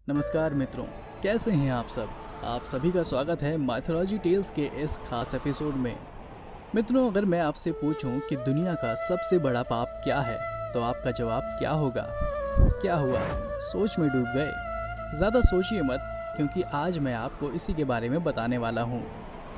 नमस्कार मित्रों, कैसे हैं आप सब। आप सभी का स्वागत है माइथोलॉजी टेल्स के इस खास एपिसोड में। मित्रों, अगर मैं आपसे पूछूं कि दुनिया का सबसे बड़ा पाप क्या है, तो आपका जवाब क्या होगा। क्या हुआ, सोच में डूब गए? ज़्यादा सोचिए मत, क्योंकि आज मैं आपको इसी के बारे में बताने वाला हूँ।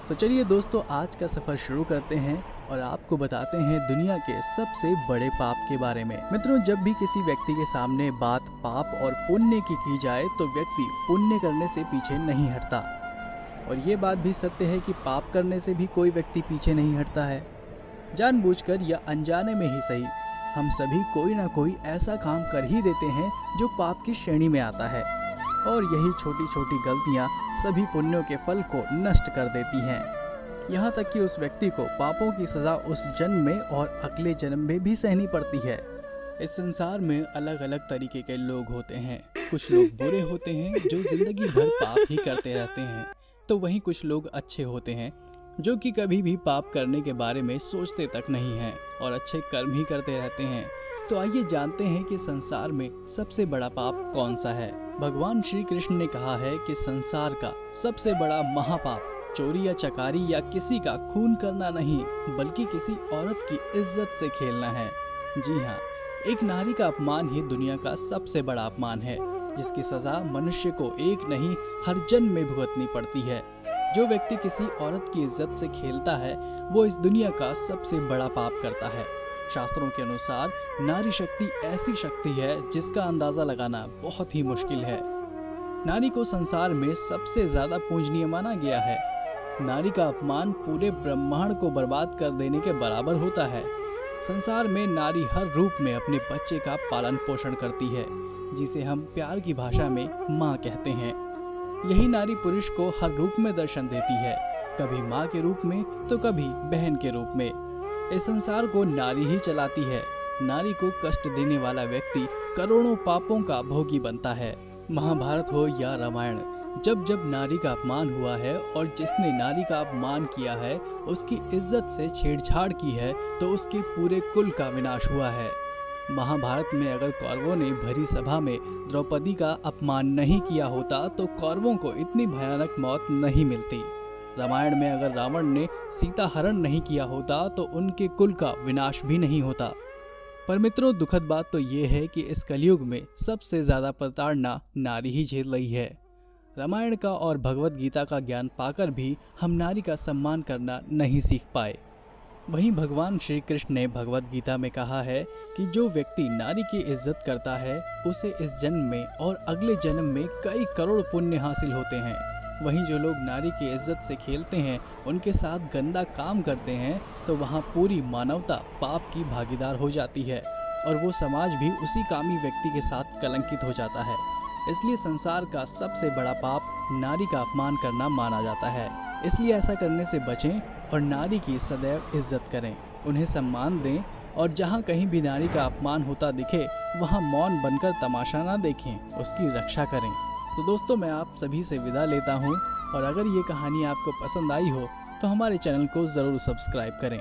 तो चलिए दोस्तों, आज का सफ़र शुरू करते हैं और आपको बताते हैं दुनिया के सबसे बड़े पाप के बारे में। मित्रों, जब भी किसी व्यक्ति के सामने बात पाप और पुण्य की जाए तो व्यक्ति पुण्य करने से पीछे नहीं हटता। और ये बात भी सत्य है कि पाप करने से भी कोई व्यक्ति पीछे नहीं हटता है। जानबूझकर या अनजाने में ही सही, हम सभी कोई ना कोई ऐसा काम कर ही देते हैं जो पाप की श्रेणी में आता है। और यही छोटी छोटी गलतियाँ सभी पुण्यों के फल को नष्ट कर देती हैं। यहाँ तक कि उस व्यक्ति को पापों की सज़ा उस जन्म में और अगले जन्म में भी सहनी पड़ती है। इस संसार में अलग अलग तरीके के लोग होते हैं। कुछ लोग बुरे होते हैं जो जिंदगी भर पाप ही करते रहते हैं, तो वहीं कुछ लोग अच्छे होते हैं जो कि कभी भी पाप करने के बारे में सोचते तक नहीं हैं और अच्छे कर्म ही करते रहते हैं। तो आइए जानते हैं कि संसार में सबसे बड़ा पाप कौन सा है। भगवान श्री कृष्ण ने कहा है कि संसार का सबसे बड़ा महापाप चोरी या चकारी या किसी का खून करना नहीं, बल्कि किसी औरत की इज्जत से खेलना है। जी हाँ, एक नारी का अपमान ही दुनिया का सबसे बड़ा अपमान है, जिसकी सजा मनुष्य को एक नहीं हर जन्म में भुगतनी पड़ती है। जो व्यक्ति किसी औरत की इज्जत से खेलता है वो इस दुनिया का सबसे बड़ा पाप करता है। शास्त्रों के अनुसार नारी शक्ति ऐसी शक्ति है जिसका अंदाजा लगाना बहुत ही मुश्किल है। नारी को संसार में सबसे ज्यादा पूजनीय माना गया है। नारी का अपमान पूरे ब्रह्मांड को बर्बाद कर देने के बराबर होता है। संसार में नारी हर रूप में अपने बच्चे का पालन पोषण करती है, जिसे हम प्यार की भाषा में माँ कहते हैं। यही नारी पुरुष को हर रूप में दर्शन देती है, कभी माँ के रूप में तो कभी बहन के रूप में। इस संसार को नारी ही चलाती है। नारी को कष्ट देने वाला व्यक्ति करोड़ों पापों का भोगी बनता है। महाभारत हो या रामायण, जब जब नारी का अपमान हुआ है और जिसने नारी का अपमान किया है उसकी इज्जत से छेड़छाड़ की है तो उसके पूरे कुल का विनाश हुआ है। महाभारत में अगर कौरवों ने भरी सभा में द्रौपदी का अपमान नहीं किया होता तो कौरवों को इतनी भयानक मौत नहीं मिलती। रामायण में अगर रावण ने सीता हरण नहीं किया होता तो उनके कुल का विनाश भी नहीं होता। पर मित्रों, दुखद बात तो ये है कि इस कलयुग में सबसे ज्यादा प्रताड़ना नारी ही झेल रही है। रामायण का और भगवत गीता का ज्ञान पाकर भी हम नारी का सम्मान करना नहीं सीख पाए। वहीं भगवान श्री कृष्ण ने भगवत गीता में कहा है कि जो व्यक्ति नारी की इज्जत करता है उसे इस जन्म में और अगले जन्म में कई करोड़ पुण्य हासिल होते हैं। वहीं जो लोग नारी की इज्जत से खेलते हैं, उनके साथ गंदा काम करते हैं, तो वहाँ पूरी मानवता पाप की भागीदार हो जाती है और वो समाज भी उसी कामी व्यक्ति के साथ कलंकित हो जाता है। इसलिए संसार का सबसे बड़ा पाप नारी का अपमान करना माना जाता है। इसलिए ऐसा करने से बचें और नारी की सदैव इज्जत करें, उन्हें सम्मान दें और जहाँ कहीं भी नारी का अपमान होता दिखे वहाँ मौन बनकर तमाशा ना देखें, उसकी रक्षा करें। तो दोस्तों, मैं आप सभी से विदा लेता हूँ और अगर ये कहानी आपको पसंद आई हो तो हमारे चैनल को ज़रूर सब्सक्राइब करें।